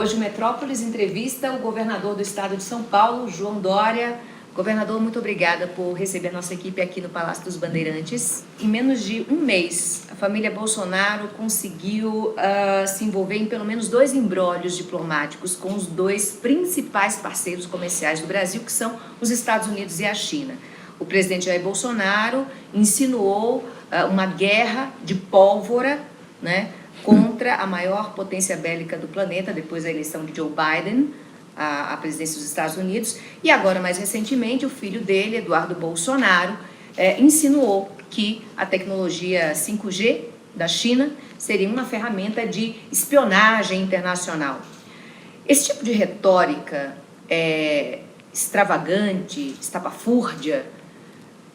Hoje o Metrópolis entrevista o governador do estado de São Paulo, João Dória. Governador, muito obrigada por receber a nossa equipe aqui no Palácio dos Bandeirantes. Em menos de um mês, a família Bolsonaro conseguiu se envolver em pelo menos 2 imbróglios diplomáticos com os 2 principais parceiros comerciais do Brasil, que são os Estados Unidos e a China. O presidente Jair Bolsonaro insinuou uma guerra de pólvora, né, contra a maior potência bélica do planeta, depois da eleição de Joe Biden à presidência dos Estados Unidos. E agora, mais recentemente, o filho dele, Eduardo Bolsonaro, insinuou que a tecnologia 5G da China seria uma ferramenta de espionagem internacional. Esse tipo de retórica extravagante, estapafúrdia,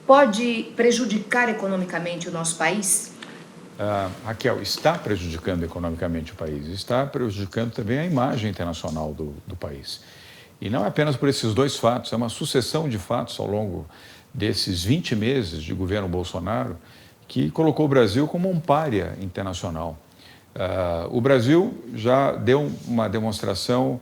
pode prejudicar economicamente o nosso país? Raquel, está prejudicando economicamente o país, está prejudicando também a imagem internacional do país. E não é apenas por esses 2 fatos, é uma sucessão de fatos ao longo desses 20 meses de governo Bolsonaro que colocou o Brasil como um pária internacional. O Brasil já deu uma demonstração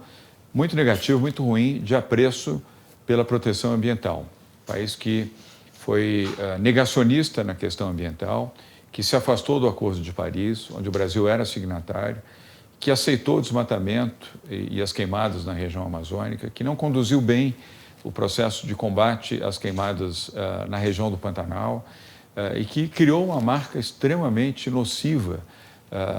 muito negativa, muito ruim de apreço pela proteção ambiental. País que foi negacionista na questão ambiental, que se afastou do Acordo de Paris, onde o Brasil era signatário, que aceitou o desmatamento e as queimadas na região amazônica, que não conduziu bem o processo de combate às queimadas na região do Pantanal e que criou uma marca extremamente nociva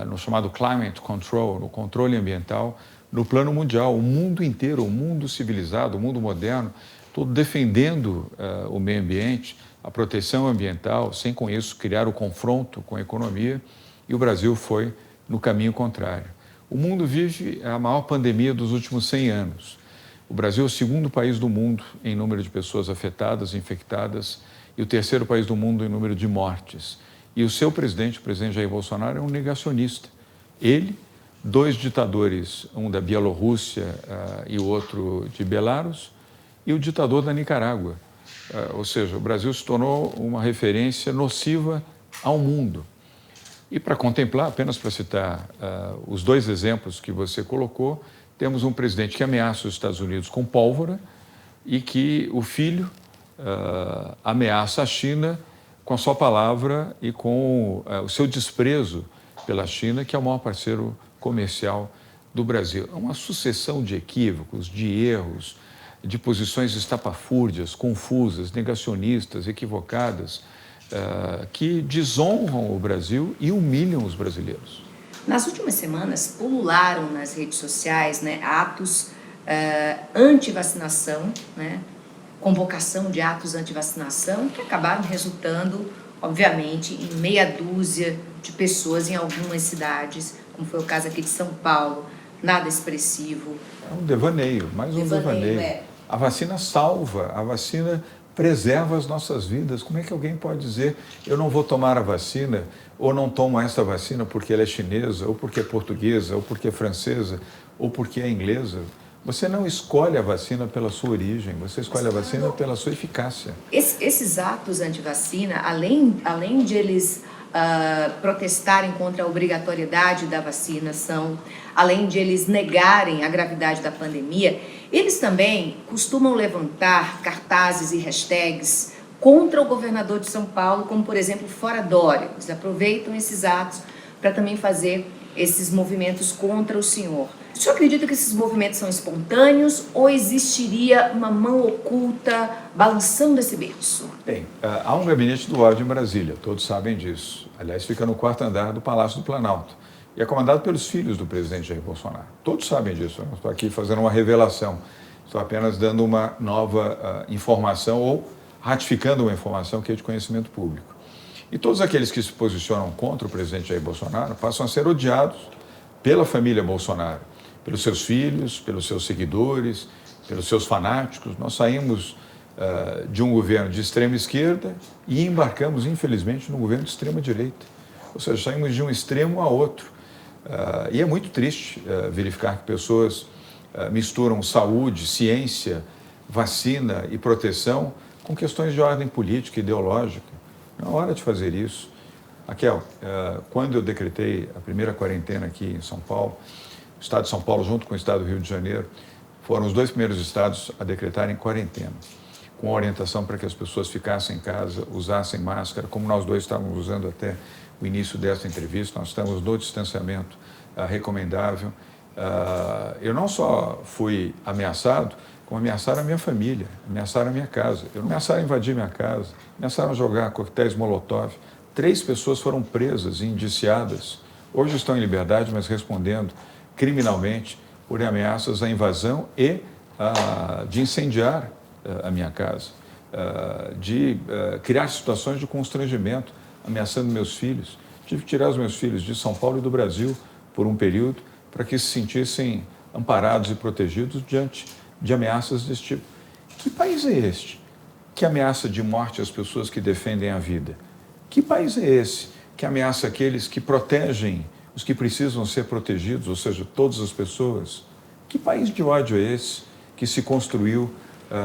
no chamado climate control, no controle ambiental, no plano mundial. O mundo inteiro, o mundo civilizado, o mundo moderno, todo defendendo o meio ambiente, a proteção ambiental, sem com isso criar o confronto com a economia, e o Brasil foi no caminho contrário. O mundo vive a maior pandemia dos últimos 100 anos. O Brasil é o 2º país do mundo em número de pessoas afetadas, infectadas, e o 3º país do mundo em número de mortes. E o seu presidente, o presidente Jair Bolsonaro, é um negacionista. Ele, 2 ditadores, um da Bielorrússia e o outro de Belarus, e o ditador da Nicarágua. Ou seja, o Brasil se tornou uma referência nociva ao mundo. E para contemplar, apenas para citar os 2 exemplos que você colocou, temos um presidente que ameaça os Estados Unidos com pólvora e que o filho ameaça a China com a sua palavra e com o seu desprezo pela China, que é o maior parceiro comercial do Brasil. É uma sucessão de equívocos, de erros, de posições estapafúrdias, confusas, negacionistas, equivocadas, que desonram o Brasil e humilham os brasileiros. Nas últimas semanas, pulularam nas redes sociais, né, atos anti-vacinação, né, convocação de atos anti-vacinação, que acabaram resultando, obviamente, em meia dúzia de pessoas em algumas cidades, como foi o caso aqui de São Paulo, nada expressivo. É um devaneio, mais um devaneio. A vacina salva, a vacina preserva as nossas vidas. Como é que alguém pode dizer, eu não vou tomar a vacina, ou não tomo esta vacina porque ela é chinesa, ou porque é portuguesa, ou porque é francesa, ou porque é inglesa? Você não escolhe a vacina pela sua origem, você escolhe a vacina pela sua eficácia. Esses atos anti-vacina, além de eles protestarem contra a obrigatoriedade da vacinação, além de eles negarem a gravidade da pandemia, eles também costumam levantar cartazes e hashtags contra o governador de São Paulo, como, por exemplo, Fora Dória. Eles aproveitam esses atos para também fazer esses movimentos contra o senhor. O senhor acredita que esses movimentos são espontâneos ou existiria uma mão oculta balançando esse berço? Bem, há um gabinete do ódio em Brasília, todos sabem disso. Aliás, fica no 4º andar do Palácio do Planalto. E é comandado pelos filhos do presidente Jair Bolsonaro. Todos sabem disso, eu não estou aqui fazendo uma revelação. Estou apenas dando uma nova informação ou ratificando uma informação que é de conhecimento público. E todos aqueles que se posicionam contra o presidente Jair Bolsonaro passam a ser odiados pela família Bolsonaro, pelos seus filhos, pelos seus seguidores, pelos seus fanáticos. Nós saímos de um governo de extrema esquerda e embarcamos, infelizmente, num governo de extrema direita. Ou seja, saímos de um extremo a outro. E é muito triste verificar que pessoas misturam saúde, ciência, vacina e proteção com questões de ordem política e ideológica. Não é hora de fazer isso. Raquel, quando eu decretei a primeira quarentena aqui em São Paulo, Estado de São Paulo, junto com o Estado do Rio de Janeiro, foram os 2 primeiros estados a decretarem quarentena, com orientação para que as pessoas ficassem em casa, usassem máscara, como nós dois estávamos usando até o início dessa entrevista. Nós estamos no distanciamento recomendável. Eu não só fui ameaçado, como ameaçaram a minha família, ameaçaram a minha casa. Ameaçaram invadir minha casa, ameaçaram jogar coquetéis Molotov. 3 pessoas foram presas e indiciadas. Hoje estão em liberdade, mas respondendo criminalmente por ameaças à invasão e de incendiar a minha casa, de criar situações de constrangimento, ameaçando meus filhos. Tive que tirar os meus filhos de São Paulo e do Brasil por um período para que se sentissem amparados e protegidos diante de ameaças desse tipo. Que país é este que ameaça de morte as pessoas que defendem a vida? Que país é esse que ameaça aqueles que protegem os que precisam ser protegidos, ou seja, todas as pessoas? Que país de ódio é esse que se construiu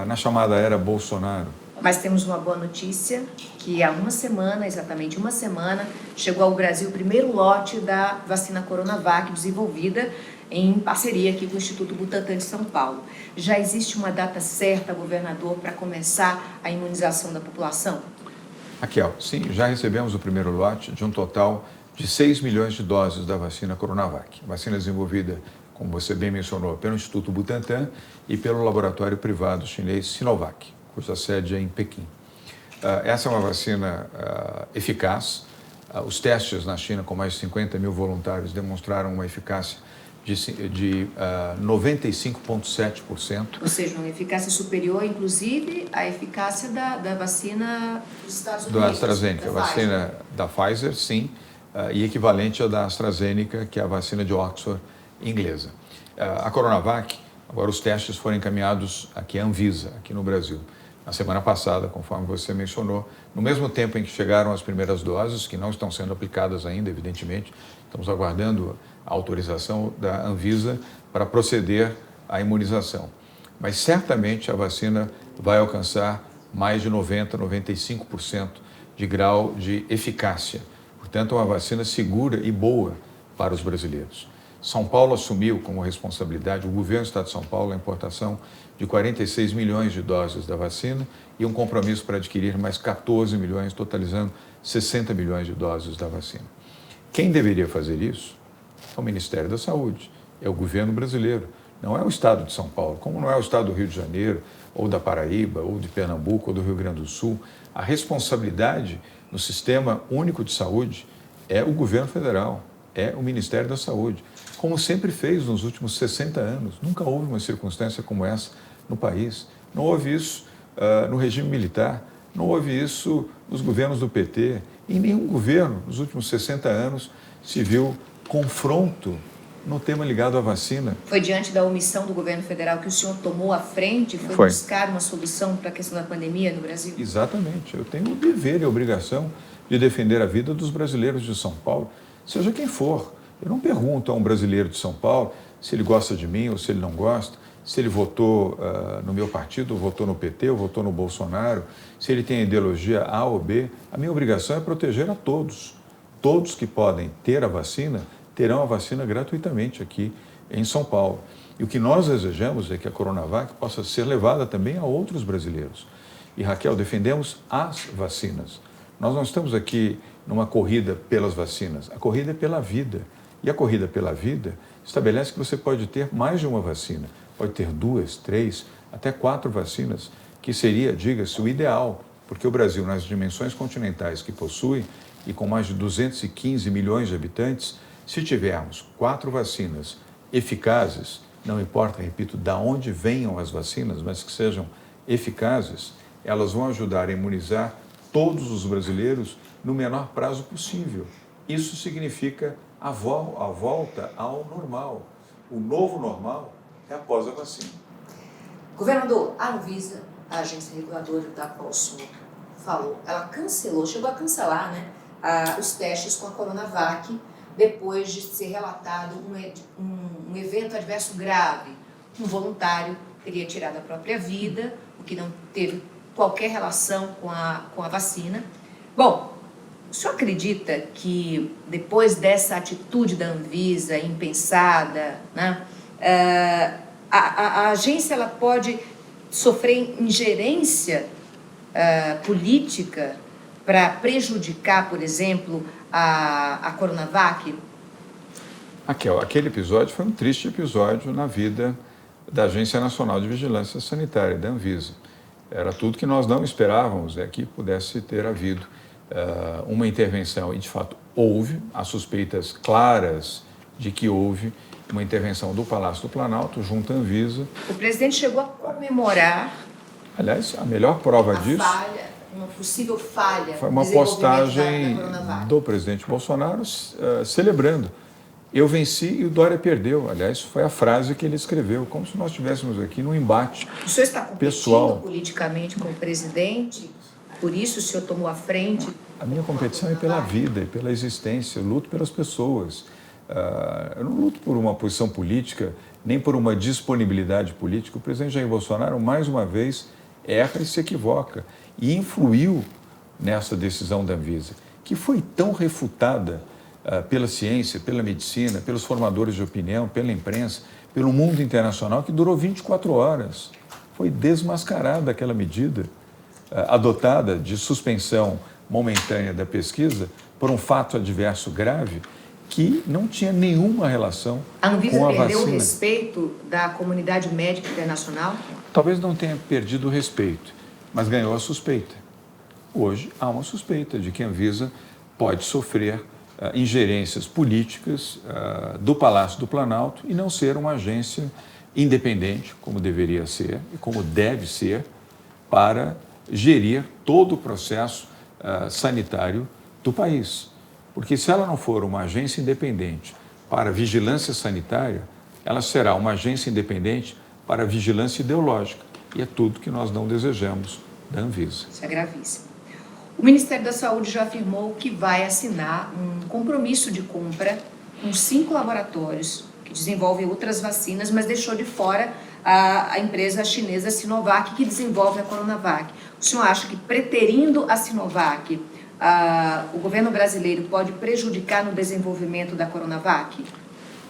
na chamada era Bolsonaro? Mas temos uma boa notícia, que há uma semana, exatamente uma semana, chegou ao Brasil o primeiro lote da vacina Coronavac, desenvolvida em parceria aqui com o Instituto Butantan de São Paulo. Já existe uma data certa, governador, para começar a imunização da população? Raquel, sim, já recebemos o primeiro lote de um total de 6 milhões de doses da vacina Coronavac. Vacina desenvolvida, como você bem mencionou, pelo Instituto Butantan e pelo laboratório privado chinês Sinovac, cuja sede é em Pequim. Essa é uma vacina eficaz. Os testes na China, com mais de 50 mil voluntários, demonstraram uma eficácia de 95,7%. Ou seja, uma eficácia superior, inclusive, à eficácia da vacina dos Estados Unidos. Da AstraZeneca, a vacina da Pfizer, sim, e equivalente à da AstraZeneca, que é a vacina de Oxford inglesa. A Coronavac, agora os testes foram encaminhados aqui à Anvisa, aqui no Brasil. Na semana passada, conforme você mencionou, no mesmo tempo em que chegaram as primeiras doses, que não estão sendo aplicadas ainda, evidentemente, estamos aguardando a autorização da Anvisa para proceder à imunização. Mas certamente a vacina vai alcançar mais de 90%, 95% de grau de eficácia. Portanto, é uma vacina segura e boa para os brasileiros. São Paulo assumiu como responsabilidade, o governo do Estado de São Paulo, a importação de 46 milhões de doses da vacina e um compromisso para adquirir mais 14 milhões, totalizando 60 milhões de doses da vacina. Quem deveria fazer isso é o Ministério da Saúde, é o governo brasileiro, não é o Estado de São Paulo, como não é o Estado do Rio de Janeiro, ou da Paraíba, ou de Pernambuco, ou do Rio Grande do Sul. A responsabilidade no Sistema Único de Saúde é o governo federal, é o Ministério da Saúde, como sempre fez nos últimos 60 anos. Nunca houve uma circunstância como essa no país. Não houve isso no regime militar, não houve isso nos governos do PT. Em nenhum governo, nos últimos 60 anos, se viu confronto no tema ligado à vacina. Foi diante da omissão do governo federal que o senhor tomou a frente, foi buscar uma solução para a questão da pandemia no Brasil? Exatamente. Eu tenho o dever e a obrigação de defender a vida dos brasileiros de São Paulo, seja quem for. Eu não pergunto a um brasileiro de São Paulo se ele gosta de mim ou se ele não gosta, se ele votou no meu partido, ou votou no PT, ou votou no Bolsonaro, se ele tem a ideologia A ou B. A minha obrigação é proteger a todos. Todos que podem ter a vacina, terão a vacina gratuitamente aqui em São Paulo. E o que nós desejamos é que a Coronavac possa ser levada também a outros brasileiros. E, Raquel, defendemos as vacinas. Nós não estamos aqui numa corrida pelas vacinas, a corrida é pela vida. E a corrida pela vida estabelece que você pode ter mais de uma vacina, pode ter 2, 3, até 4 vacinas, que seria, diga-se, o ideal, porque o Brasil, nas dimensões continentais que possui, e com mais de 215 milhões de habitantes, se tivermos 4 vacinas eficazes, não importa, repito, de onde venham as vacinas, mas que sejam eficazes, elas vão ajudar a imunizar todos os brasileiros no menor prazo possível. Isso significa a volta ao normal. O novo normal é após a vacina. Governador, a Anvisa, a agência reguladora da qual o senhor falou, ela cancelou, chegou a cancelar, né, os testes com a Coronavac depois de ser relatado um evento adverso grave. Um voluntário teria tirado a própria vida, o que não teve qualquer relação com a vacina. Bom, O senhor acredita que depois dessa atitude da Anvisa impensada, né, a agência ela pode sofrer ingerência política para prejudicar, por exemplo, a Coronavac? Raquel, aquele episódio foi um triste episódio na vida da Agência Nacional de Vigilância Sanitária, da Anvisa. Era tudo que nós não esperávamos, que pudesse ter havido uma intervenção, e de fato houve, há suspeitas claras de que houve uma intervenção do Palácio do Planalto junto à Anvisa. O presidente chegou a comemorar. Aliás, a melhor prova disso uma possível falha. Foi uma postagem do presidente Bolsonaro celebrando. Eu venci e o Dória perdeu. Aliás, foi a frase que ele escreveu, como se nós estivéssemos aqui num embate pessoal. O senhor está competindo politicamente com o presidente? Por isso o senhor tomou a frente? A minha competição é pela vida e pela existência. Eu luto pelas pessoas. Eu não luto por uma posição política, nem por uma disponibilidade política. O presidente Jair Bolsonaro, mais uma vez, erra e se equivoca. E influiu nessa decisão da Anvisa, que foi tão refutada pela ciência, pela medicina, pelos formadores de opinião, pela imprensa, pelo mundo internacional, que durou 24 horas. Foi desmascarada aquela medida adotada de suspensão momentânea da pesquisa por um fato adverso grave que não tinha nenhuma relação com a vacina. A Anvisa perdeu o respeito da comunidade médica internacional? Talvez não tenha perdido o respeito, mas ganhou a suspeita. Hoje há uma suspeita de que a Anvisa pode sofrer ingerências políticas do Palácio do Planalto e não ser uma agência independente, como deveria ser e como deve ser, para gerir todo o processo sanitário do país. Porque se ela não for uma agência independente para vigilância sanitária, ela será uma agência independente para vigilância ideológica. E é tudo que nós não desejamos da Anvisa. Isso é gravíssimo. O Ministério da Saúde já afirmou que vai assinar um compromisso de compra com 5 laboratórios que desenvolvem outras vacinas, mas deixou de fora a empresa chinesa Sinovac, que desenvolve a Coronavac. O senhor acha que, preterindo a Sinovac, o governo brasileiro pode prejudicar no desenvolvimento da Coronavac?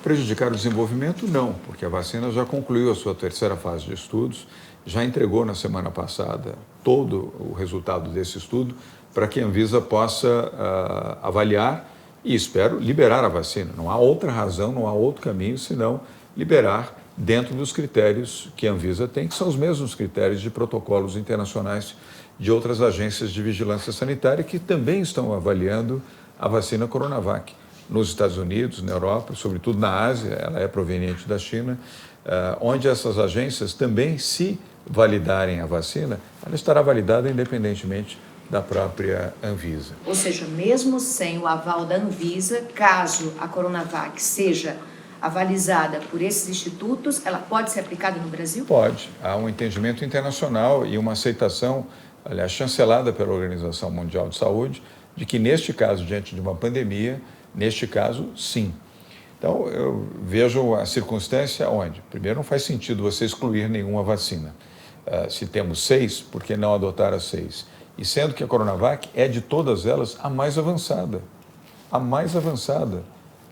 Prejudicar o desenvolvimento, não, porque a vacina já concluiu a sua 3ª fase de estudos, já entregou na semana passada todo o resultado desse estudo para que a Anvisa possa avaliar e, espero, liberar a vacina. Não há outra razão, não há outro caminho senão liberar dentro dos critérios que a Anvisa tem, que são os mesmos critérios de protocolos internacionais de outras agências de vigilância sanitária que também estão avaliando a vacina Coronavac. Nos Estados Unidos, na Europa, sobretudo na Ásia, ela é proveniente da China, onde essas agências também, se validarem a vacina, ela estará validada independentemente da própria Anvisa. Ou seja, mesmo sem o aval da Anvisa, caso a Coronavac seja avalizada por esses institutos, ela pode ser aplicada no Brasil? Pode. Há um entendimento internacional e uma aceitação, aliás, chancelada pela Organização Mundial de Saúde, de que neste caso, diante de uma pandemia, neste caso, sim. Então, eu vejo a circunstância onde, primeiro, não faz sentido você excluir nenhuma vacina. Se temos 6, por que não adotar as 6? E sendo que a Coronavac é de todas elas a mais avançada. A mais avançada.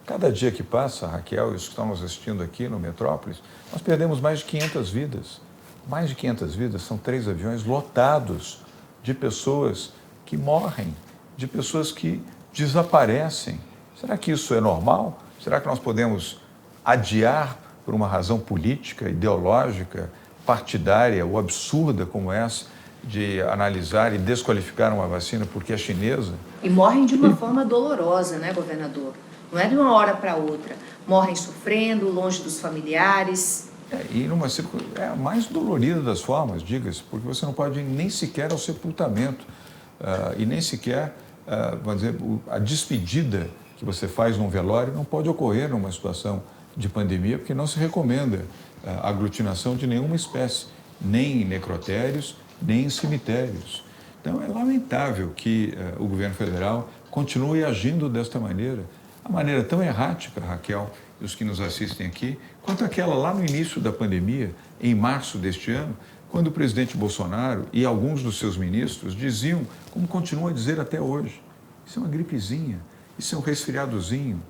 Cada dia que passa, Raquel e os que estão nos assistindo aqui no Metrópolis, nós perdemos mais de 500 vidas. Mais de 500 vidas, são 3 aviões lotados de pessoas que morrem, de pessoas que desaparecem. Será que isso é normal? Será que nós podemos adiar por uma razão política, ideológica, partidária ou absurda como essa, de analisar e desqualificar uma vacina porque é chinesa? E morrem de uma forma dolorosa, né, governador? Não é de uma hora para outra. Morrem sofrendo, longe dos familiares. E numa é a mais dolorida das formas, diga-se, porque você não pode ir nem sequer ao sepultamento e nem sequer, vamos dizer, a despedida que você faz num velório não pode ocorrer numa situação de pandemia, porque não se recomenda a aglutinação de nenhuma espécie, nem em necrotérios, nem em cemitérios. Então, é lamentável que o governo federal continue agindo desta maneira, a maneira tão errática, Raquel, e os que nos assistem aqui, quanto aquela lá no início da pandemia, em março deste ano, quando o presidente Bolsonaro e alguns dos seus ministros diziam, como continuam a dizer até hoje, Isso é uma gripezinha, isso é um resfriadozinho.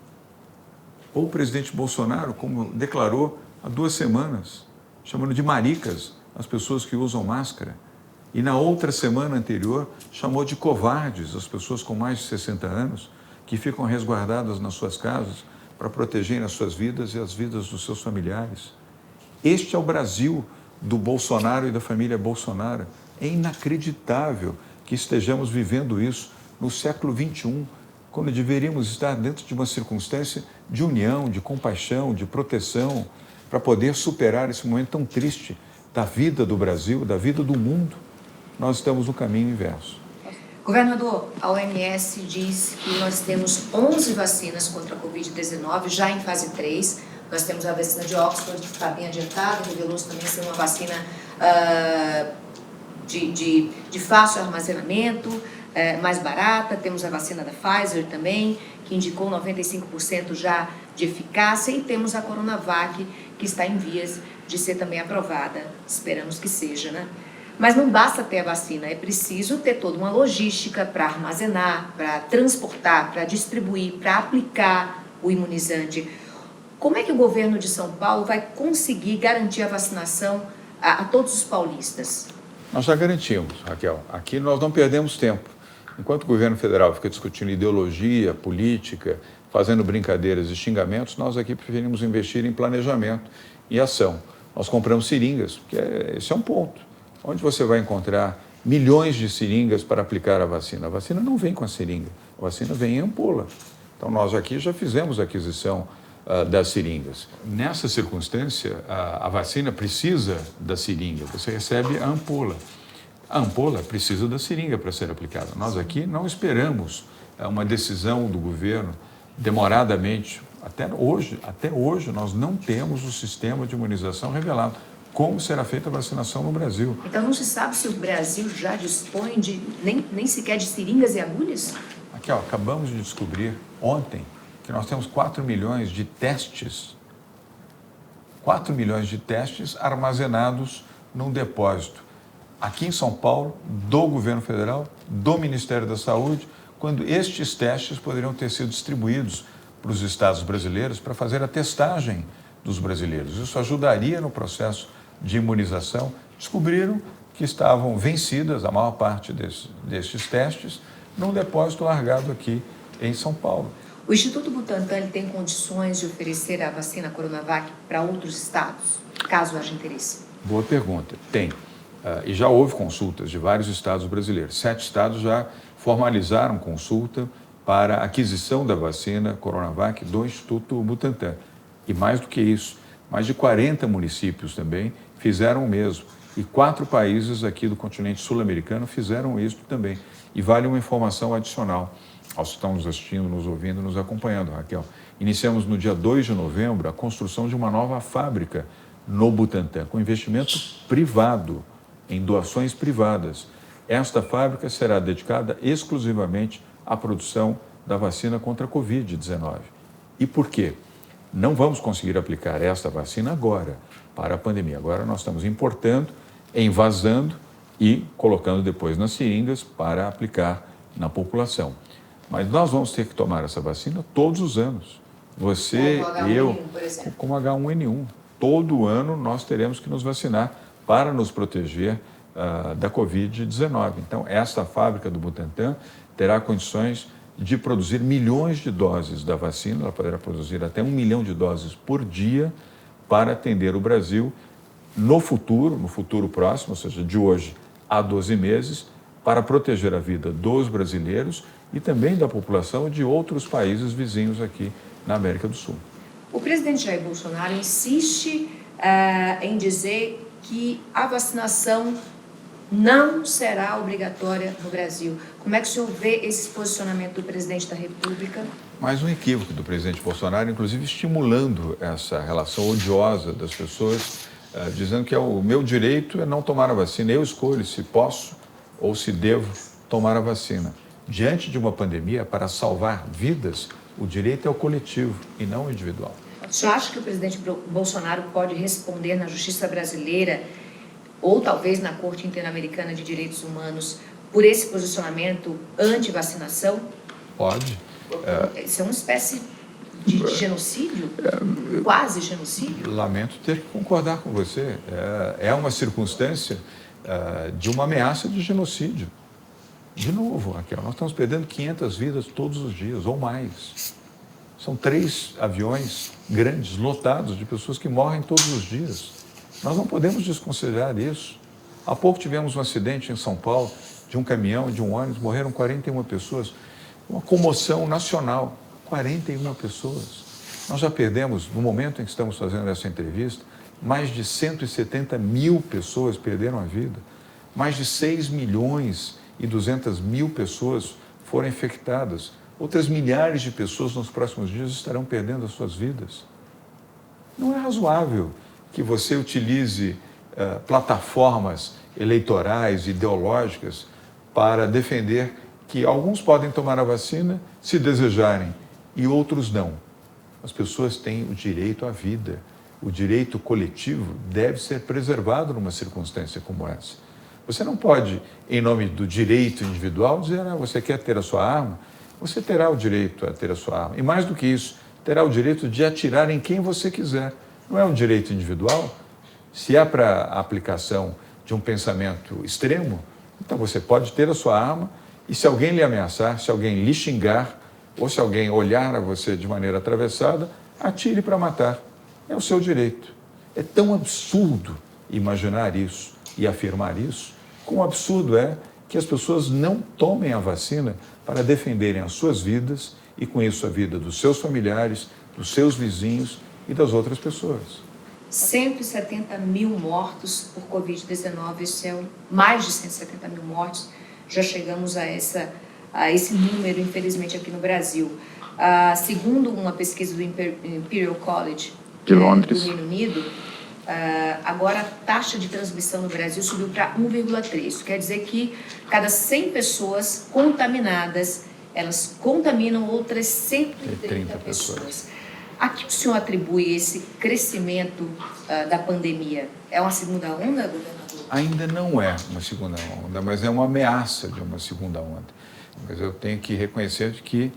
Ou o presidente Bolsonaro, como declarou há 2 semanas, chamando de maricas as pessoas que usam máscara. E na outra semana anterior, chamou de covardes as pessoas com mais de 60 anos, que ficam resguardadas nas suas casas para protegerem as suas vidas e as vidas dos seus familiares. Este é o Brasil do Bolsonaro e da família Bolsonaro. É inacreditável que estejamos vivendo isso no século XXI, quando deveríamos estar dentro de uma circunstância de união, de compaixão, de proteção, para poder superar esse momento tão triste da vida do Brasil, da vida do mundo. Nós estamos no caminho inverso. Governador, a OMS diz que nós temos 11 vacinas contra a Covid-19 já em fase 3. Nós temos a vacina de Oxford, que está bem adiantada, revelou-se também ser uma vacina de fácil armazenamento, mais barata. Temos a vacina da Pfizer também, que indicou 95% já de eficácia. E temos a Coronavac, que está em vias de ser também aprovada. Esperamos que seja, né? Mas não basta ter a vacina, é preciso ter toda uma logística para armazenar, para transportar, para distribuir, para aplicar o imunizante. Como é que o governo de São Paulo vai conseguir garantir a vacinação a todos os paulistas? Nós já garantimos, Raquel. Aqui nós não perdemos tempo. Enquanto o governo federal fica discutindo ideologia, política, fazendo brincadeiras e xingamentos, nós aqui preferimos investir em planejamento e ação. Nós compramos seringas, porque esse é um ponto. Onde você vai encontrar milhões de seringas para aplicar a vacina? A vacina não vem com a seringa, a vacina vem em ampola. Então nós aqui já fizemos a aquisição das seringas. Nessa circunstância, a vacina precisa da seringa, você recebe a ampola. A ampola precisa da seringa para ser aplicada. Nós aqui não esperamos uma decisão do governo demoradamente. Até hoje nós não temos o sistema de imunização revelado. Como será feita a vacinação no Brasil? Então não se sabe se o Brasil já dispõe de nem sequer de seringas e agulhas? Aqui, ó, acabamos de descobrir ontem que nós temos 4 milhões de testes. 4 milhões de testes armazenados num depósito aqui em São Paulo, do governo federal, do Ministério da Saúde, quando estes testes poderiam ter sido distribuídos para os estados brasileiros para fazer a testagem dos brasileiros. Isso ajudaria no processo de imunização. Descobriram que estavam vencidas a maior parte destes testes num depósito largado aqui em São Paulo. O Instituto Butantan ele tem condições de oferecer a vacina Coronavac para outros estados, caso haja interesse? Boa pergunta. Tem. E já houve consultas de vários estados brasileiros. 7 estados já formalizaram consulta para a aquisição da vacina Coronavac do Instituto Butantan. E mais do que isso, mais de 40 municípios também fizeram o mesmo. E 4 países aqui do continente sul-americano fizeram isso também. E vale uma informação adicional aos que estão nos assistindo, nos ouvindo, nos acompanhando, Raquel. Iniciamos no dia 2 de novembro a construção de uma nova fábrica no Butantan, com investimento privado, em doações privadas. Esta fábrica será dedicada exclusivamente à produção da vacina contra a Covid-19. E por quê? Não vamos conseguir aplicar esta vacina agora, para a pandemia. Agora nós estamos importando, envasando e colocando depois nas seringas para aplicar na população. Mas nós vamos ter que tomar essa vacina todos os anos. Você, eu, como H1N1. Todo ano nós teremos que nos vacinar para nos proteger da Covid-19. Então, esta fábrica do Butantan terá condições de produzir milhões de doses da vacina, ela poderá produzir até 1 milhão de doses por dia para atender o Brasil no futuro próximo, ou seja, de hoje a 12 meses, para proteger a vida dos brasileiros e também da população de outros países vizinhos aqui na América do Sul. O presidente Jair Bolsonaro insiste em dizer que a vacinação não será obrigatória no Brasil. Como é que o senhor vê esse posicionamento do presidente da República? Mais um equívoco do presidente Bolsonaro, inclusive estimulando essa relação odiosa das pessoas, dizendo que o meu direito é não tomar a vacina. Eu escolho se posso ou se devo tomar a vacina. Diante de uma pandemia, para salvar vidas, o direito é o coletivo e não o individual. Você acha que o presidente Bolsonaro pode responder na justiça brasileira ou talvez na Corte Interamericana de Direitos Humanos por esse posicionamento anti-vacinação? Pode. Isso é uma espécie de genocídio? Quase genocídio? Lamento ter que concordar com você. É uma circunstância de uma ameaça de genocídio. De novo, Raquel, nós estamos perdendo 500 vidas todos os dias, ou mais. São 3 aviões grandes, lotados de pessoas que morrem todos os dias. Nós não podemos desconsiderar isso. Há pouco tivemos um acidente em São Paulo, de um caminhão, de um ônibus, morreram 41 pessoas. Uma comoção nacional, 41 pessoas. Nós já perdemos, no momento em que estamos fazendo essa entrevista, mais de 170 mil pessoas perderam a vida. Mais de 6.200.000 pessoas foram infectadas. Outras milhares de pessoas nos próximos dias estarão perdendo as suas vidas. Não é razoável que você utilize plataformas eleitorais, ideológicas, para defender que alguns podem tomar a vacina se desejarem e outros não. As pessoas têm o direito à vida. O direito coletivo deve ser preservado numa circunstância como essa. Você não pode, em nome do direito individual, dizer, você quer ter a sua arma, você terá o direito a ter a sua arma. E mais do que isso, terá o direito de atirar em quem você quiser. Não é um direito individual? Se é para a aplicação de um pensamento extremo, então você pode ter a sua arma e se alguém lhe ameaçar, se alguém lhe xingar, ou se alguém olhar a você de maneira atravessada, atire para matar. É o seu direito. É tão absurdo imaginar isso e afirmar isso, como absurdo é que as pessoas não tomem a vacina para defenderem as suas vidas e, com isso, a vida dos seus familiares, dos seus vizinhos e das outras pessoas. 170 mil mortos por Covid-19, mais de 170 mil mortos, já chegamos a esse número, infelizmente, aqui no Brasil. Segundo uma pesquisa do Imperial College de Londres, do Reino Unido, agora a taxa de transmissão no Brasil subiu para 1,3. Isso quer dizer que cada 100 pessoas contaminadas, elas contaminam outras 130 pessoas. A que o senhor atribui esse crescimento da pandemia? É uma segunda onda, governador? Ainda não é uma segunda onda, mas é uma ameaça de uma segunda onda. Mas eu tenho que reconhecer que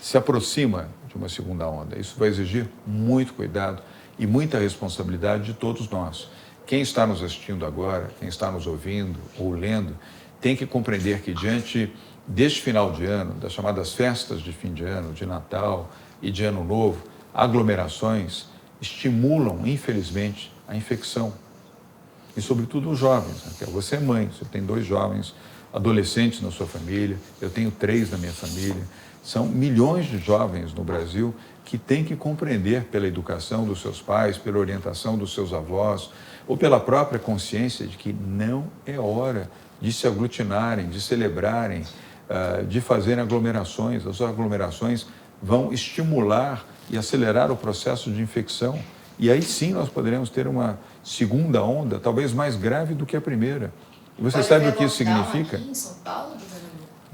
se aproxima de uma segunda onda. Isso vai exigir muito cuidado e muita responsabilidade de todos nós. Quem está nos assistindo agora, quem está nos ouvindo ou lendo, tem que compreender que diante deste final de ano, das chamadas festas de fim de ano, de Natal e de Ano Novo, aglomerações estimulam, infelizmente, a infecção. E, sobretudo, os jovens. Raquel, você é mãe, você tem 2 jovens adolescentes na sua família, eu tenho 3 na minha família. São milhões de jovens no Brasil que têm que compreender pela educação dos seus pais, pela orientação dos seus avós, ou pela própria consciência de que não é hora de se aglutinarem, de celebrarem, de fazerem aglomerações. As aglomerações vão estimular e acelerar o processo de infecção. E aí sim nós poderemos ter uma segunda onda, talvez mais grave do que a primeira. E você sabe o que isso significa? Aqui em São Paulo,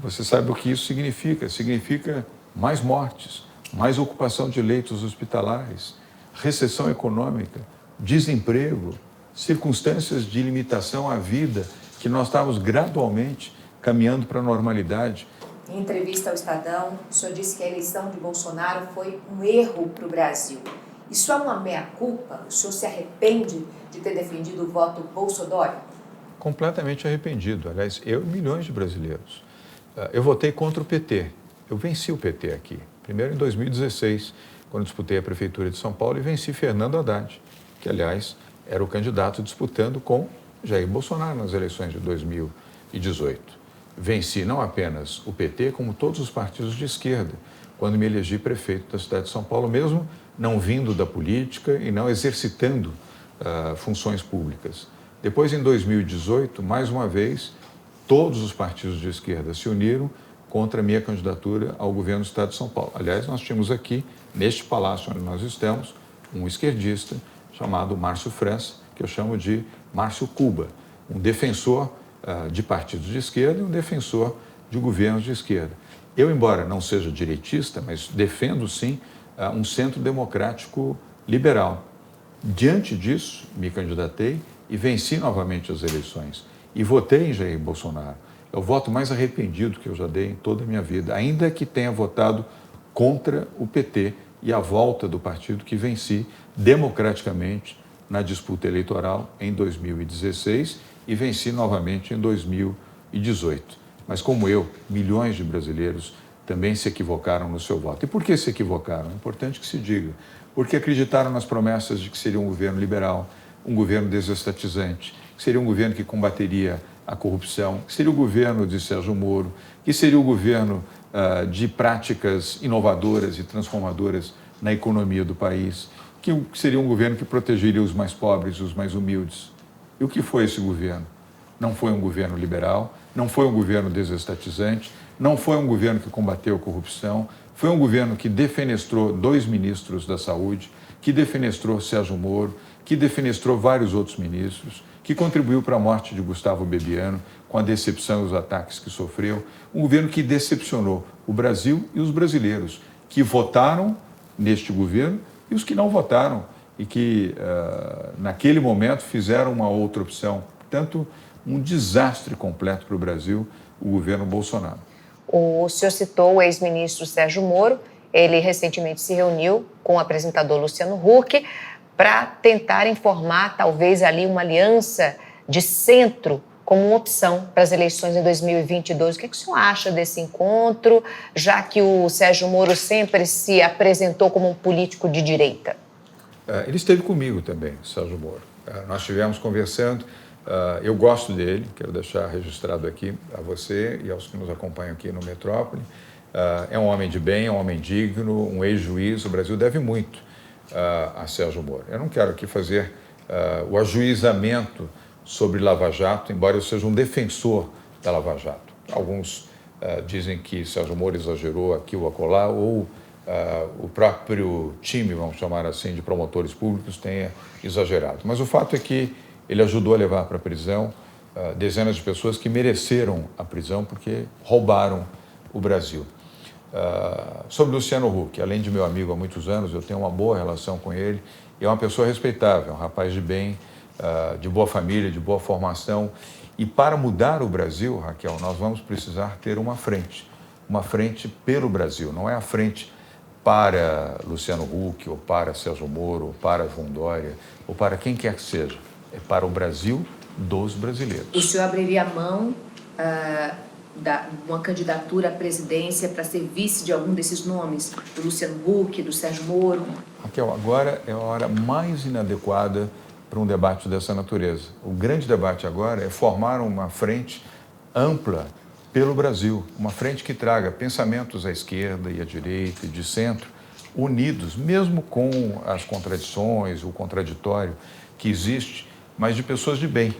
Você sabe o que isso significa? Significa mais mortes, mais ocupação de leitos hospitalares, recessão econômica, desemprego, circunstâncias de limitação à vida que nós estamos gradualmente caminhando para a normalidade. Em entrevista ao Estadão, o senhor disse que a eleição de Bolsonaro foi um erro para o Brasil. Isso é uma meia-culpa? O senhor se arrepende de ter defendido o voto Bolsonaro? Completamente arrependido. Aliás, eu e milhões de brasileiros. Eu votei contra o PT. Eu venci o PT aqui. Primeiro em 2016, quando disputei a Prefeitura de São Paulo e venci Fernando Haddad, que, aliás, era o candidato disputando com Jair Bolsonaro nas eleições de 2018. Venci não apenas o PT, como todos os partidos de esquerda, quando me elegi prefeito da cidade de São Paulo, mesmo não vindo da política e não exercitando funções públicas. Depois, em 2018, mais uma vez, todos os partidos de esquerda se uniram contra a minha candidatura ao governo do Estado de São Paulo. Aliás, nós tínhamos aqui, neste palácio onde nós estamos, um esquerdista chamado Márcio França, que eu chamo de Márcio Cuba, um defensor de partidos de esquerda e um defensor de governos de esquerda. Eu, embora não seja direitista, mas defendo, sim, um centro democrático liberal. Diante disso, me candidatei e venci novamente as eleições. E votei em Jair Bolsonaro. É o voto mais arrependido que eu já dei em toda a minha vida, ainda que tenha votado contra o PT e a volta do partido que venci democraticamente na disputa eleitoral em 2016 e venci novamente em 2018. Mas como eu, milhões de brasileiros também se equivocaram no seu voto. E por que se equivocaram? É importante que se diga. Porque acreditaram nas promessas de que seria um governo liberal, um governo desestatizante, que seria um governo que combateria a corrupção, que seria o governo de Sérgio Moro, que seria o governo de práticas inovadoras e transformadoras na economia do país, que seria um governo que protegeria os mais pobres, os mais humildes. E o que foi esse governo? Não foi um governo liberal, não foi um governo desestatizante, não foi um governo que combateu a corrupção, foi um governo que defenestrou 2 ministros da Saúde, que defenestrou Sérgio Moro, que defenestrou vários outros ministros, que contribuiu para a morte de Gustavo Bebiano, com a decepção e os ataques que sofreu. Um governo que decepcionou o Brasil e os brasileiros, que votaram neste governo e os que não votaram e que, naquele momento, fizeram uma outra opção. Portanto, um desastre completo para o Brasil, o governo Bolsonaro. O senhor citou o ex-ministro Sérgio Moro. Ele recentemente se reuniu com o apresentador Luciano Huck para tentar informar, talvez, ali uma aliança de centro como uma opção para as eleições em 2022. O que o senhor acha desse encontro, já que o Sérgio Moro sempre se apresentou como um político de direita? Ele esteve comigo também, Sérgio Moro. Nós estivemos conversando. Eu gosto dele, quero deixar registrado aqui a você e aos que nos acompanham aqui no Metrópole. É um homem de bem, é um homem digno, um ex-juiz. O Brasil deve muito a Sérgio Moro. Eu não quero aqui fazer o ajuizamento sobre Lava Jato, embora eu seja um defensor da Lava Jato. Alguns dizem que Sérgio Moro exagerou aqui ou acolá, ou o próprio time, vamos chamar assim, de promotores públicos tenha exagerado. Mas o fato é que ele ajudou a levar para a prisão dezenas de pessoas que mereceram a prisão porque roubaram o Brasil. Sobre Luciano Huck, além de meu amigo há muitos anos, eu tenho uma boa relação com ele, e é uma pessoa respeitável, um rapaz de bem, de boa família, de boa formação. E para mudar o Brasil, Raquel, nós vamos precisar ter uma frente pelo Brasil, não é a frente para Luciano Huck, ou para Sérgio Moro, ou para João Dória, ou para quem quer que seja. É para o Brasil dos brasileiros. O senhor abriria mão uma candidatura à presidência para ser vice de algum desses nomes? Do Luciano Huck, do Sérgio Moro? Raquel, agora é a hora mais inadequada para um debate dessa natureza. O grande debate agora é formar uma frente ampla pelo Brasil, uma frente que traga pensamentos à esquerda e à direita e de centro, unidos, mesmo com as contradições, o contraditório que existe, mas de pessoas de bem,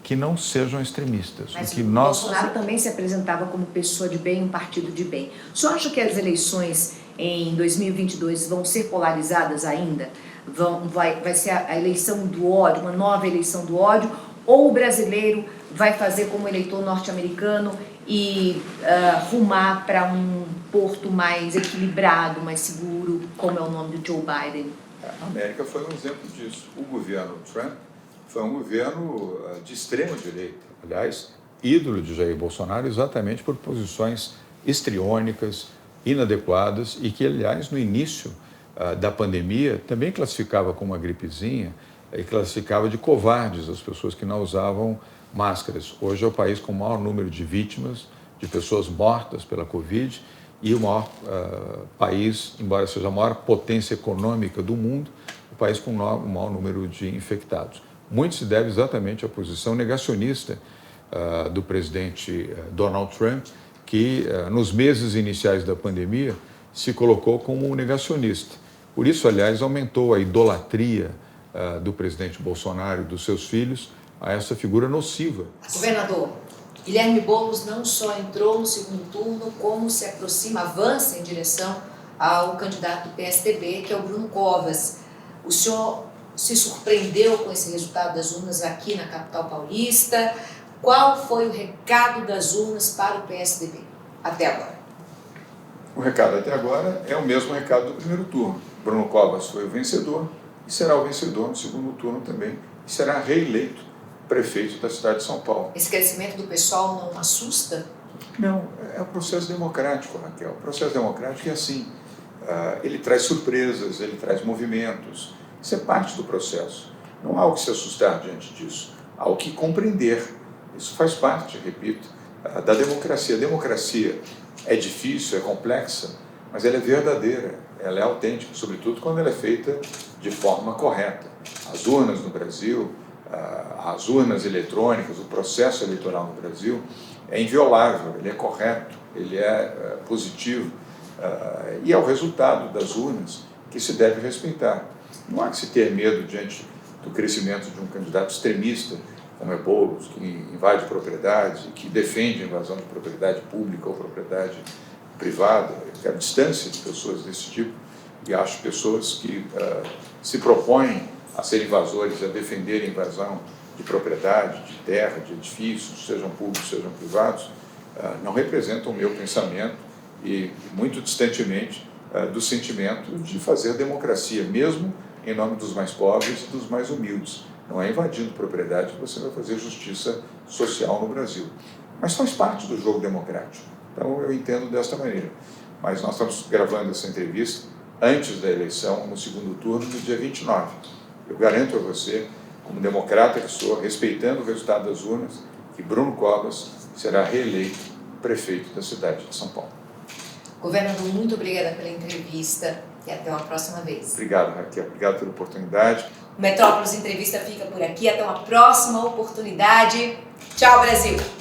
que não sejam extremistas. Mas o Bolsonaro também se apresentava como pessoa de bem, um partido de bem. O senhor acha que as eleições em 2022 vão ser polarizadas ainda? Vai ser a eleição do ódio, uma nova eleição do ódio? Ou o brasileiro vai fazer como eleitor norte-americano e rumar para um porto mais equilibrado, mais seguro, como é o nome do Joe Biden? A América foi um exemplo disso. O governo Trump foi um governo de extrema direita, aliás, ídolo de Jair Bolsonaro exatamente por posições histriônicas, inadequadas e que, aliás, no início da pandemia também classificava como uma gripezinha e classificava de covardes as pessoas que não usavam máscaras. Hoje é o país com o maior número de vítimas, de pessoas mortas pela Covid e o maior país, embora seja a maior potência econômica do mundo, o país com o maior número de infectados. Muito se deve exatamente à posição negacionista do presidente Donald Trump, que nos meses iniciais da pandemia se colocou como um negacionista. Por isso, aliás, aumentou a idolatria do presidente Bolsonaro e dos seus filhos a essa figura nociva. Governador, Guilherme Boulos não só entrou no segundo turno, como se aproxima, avança em direção ao candidato do PSDB, que é o Bruno Covas. O senhor se surpreendeu com esse resultado das urnas aqui na capital paulista? Qual foi o recado das urnas para o PSDB até agora? O recado até agora é o mesmo recado do primeiro turno. Bruno Covas foi o vencedor e será o vencedor no segundo turno também, e será reeleito prefeito da cidade de São Paulo. Esse crescimento do pessoal não assusta? Não, é um processo democrático, Raquel. O processo democrático é assim, ele traz surpresas, ele traz movimentos, isso é parte do processo. Não há o que se assustar diante disso, há o que compreender. Isso faz parte, repito, da democracia. A democracia é difícil, é complexa, mas ela é verdadeira, ela é autêntica, sobretudo quando ela é feita de forma correta. As urnas no Brasil, as urnas eletrônicas, o processo eleitoral no Brasil é inviolável, ele é correto, ele é positivo e é o resultado das urnas que se deve respeitar. Não há que se ter medo diante do crescimento de um candidato extremista, como é Boulos, que invade propriedades e que defende a invasão de propriedade pública ou propriedade privada. Eu quero distância de pessoas desse tipo e acho pessoas que se propõem a ser invasores, a defender a invasão de propriedade, de terra, de edifícios, sejam públicos, sejam privados, não representam o meu pensamento e, muito distantemente, do sentimento de fazer democracia, mesmo em nome dos mais pobres e dos mais humildes. Não é invadindo propriedade que você vai fazer justiça social no Brasil. Mas faz parte do jogo democrático. Então, eu entendo desta maneira. Mas nós estamos gravando essa entrevista antes da eleição, no segundo turno, no dia 29. Eu garanto a você, como democrata que sou, respeitando o resultado das urnas, que Bruno Covas será reeleito prefeito da cidade de São Paulo. Governador, muito obrigada pela entrevista e até uma próxima vez. Obrigado, Raquel. Obrigado pela oportunidade. O Metrópolis Entrevista fica por aqui. Até uma próxima oportunidade. Tchau, Brasil!